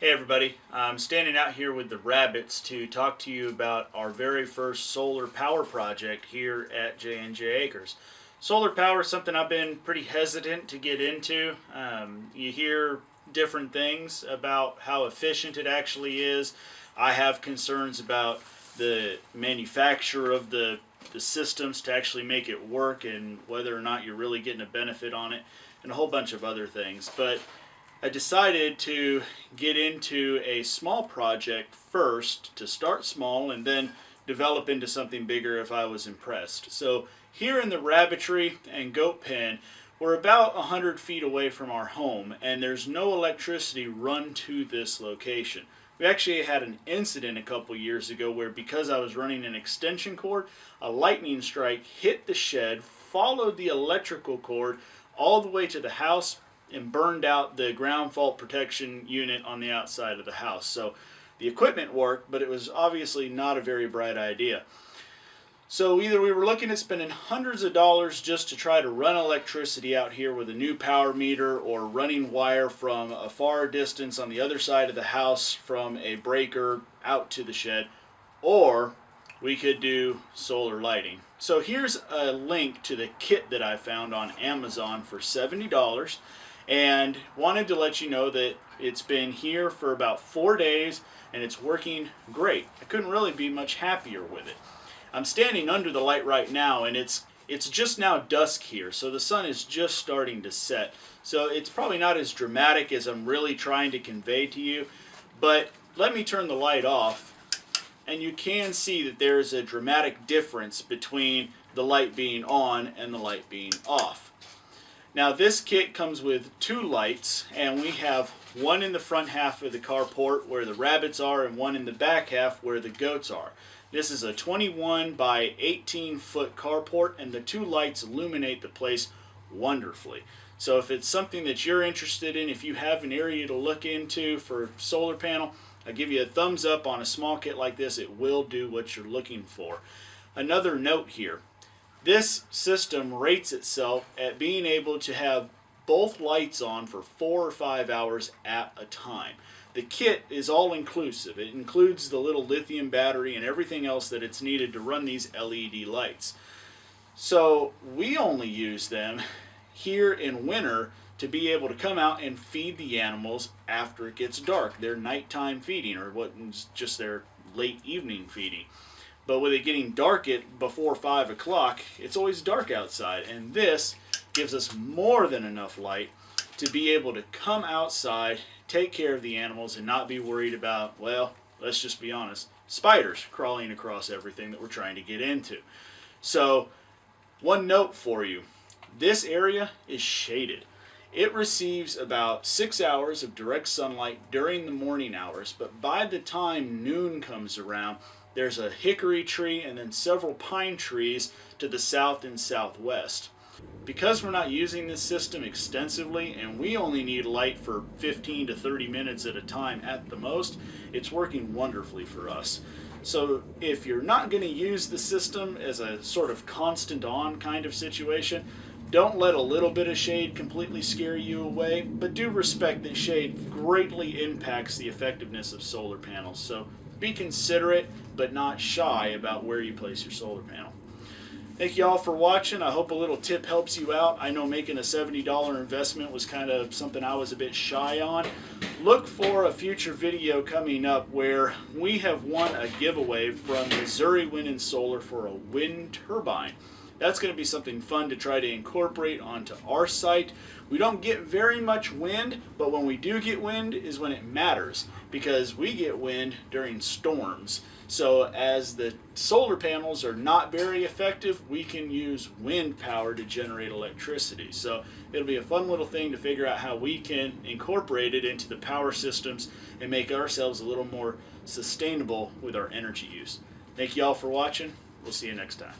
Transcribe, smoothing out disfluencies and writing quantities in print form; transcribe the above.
Hey everybody, I'm standing out here with the rabbits to talk to you about our very first solar power project here at J&J Acres. Solar power is something I've been pretty hesitant to get into. You hear different things about how efficient it actually is. I have concerns about the manufacturer of the systems to actually make it work and whether or not you're really getting a benefit on it and a whole bunch of other things. But I decided to get into a small project first, to start small and then develop into something bigger if I was impressed. So here in the rabbitry and goat pen, we're about 100 feet away from our home and there's no electricity run to this location. We actually had an incident a couple years ago where, because I was running an extension cord, a lightning strike hit the shed, followed the electrical cord all the way to the house, and burned out the ground fault protection unit on the outside of the house. So the equipment worked, but it was obviously not a very bright idea. So either we were looking at spending hundreds of dollars just to try to run electricity out here with a new power meter, or running wire from a far distance on the other side of the house from a breaker out to the shed, or we could do solar lighting. So here's a link to the kit that I found on Amazon for $70. And wanted to let you know that it's been here for about 4 days and it's working great. I couldn't really be much happier with it. I'm standing under the light right now and it's just now dusk here, so the sun is just starting to set. So it's probably not as dramatic as I'm really trying to convey to you, but let me turn the light off and you can see that there's a dramatic difference between the light being on and the light being off. Now this kit comes with 2 lights, and we have one in the front half of the carport where the rabbits are and one in the back half where the goats are. This is a 21 by 18 foot carport, and the 2 lights illuminate the place wonderfully. So if it's something that you're interested in, if you have an area to look into for solar panel, I give you a thumbs up on a small kit like this. It will do what you're looking for. Another note here. This system rates itself at being able to have both lights on for 4 or 5 hours at a time. The kit is all inclusive. It includes the little lithium battery and everything else that it's needed to run these LED lights. So we only use them here in winter to be able to come out and feed the animals after it gets dark. Their nighttime feeding, or what is just their late evening feeding. But with it getting dark before 5 o'clock, it's always dark outside, and this gives us more than enough light to be able to come outside, take care of the animals, and not be worried about, well, let's just be honest, spiders crawling across everything that we're trying to get into. So, one note for you, this area is shaded. It receives about 6 hours of direct sunlight during the morning hours, but by the time noon comes around, there's a hickory tree and then several pine trees to the south and southwest. Because we're not using this system extensively and we only need light for 15 to 30 minutes at a time at the most, it's working wonderfully for us. So if you're not going to use the system as a sort of constant on kind of situation, don't let a little bit of shade completely scare you away, but do respect that shade greatly impacts the effectiveness of solar panels. So be considerate, but not shy about where you place your solar panel. Thank you all for watching. I hope a little tip helps you out. I know making a $70 investment was kind of something I was a bit shy on. Look for a future video coming up where we have won a giveaway from Missouri Wind and Solar for a wind turbine. That's going to be something fun to try to incorporate onto our site. We don't get very much wind, but when we do get wind is when it matters, because we get wind during storms. So as the solar panels are not very effective, we can use wind power to generate electricity. So it'll be a fun little thing to figure out how we can incorporate it into the power systems and make ourselves a little more sustainable with our energy use. Thank you all for watching. We'll see you next time.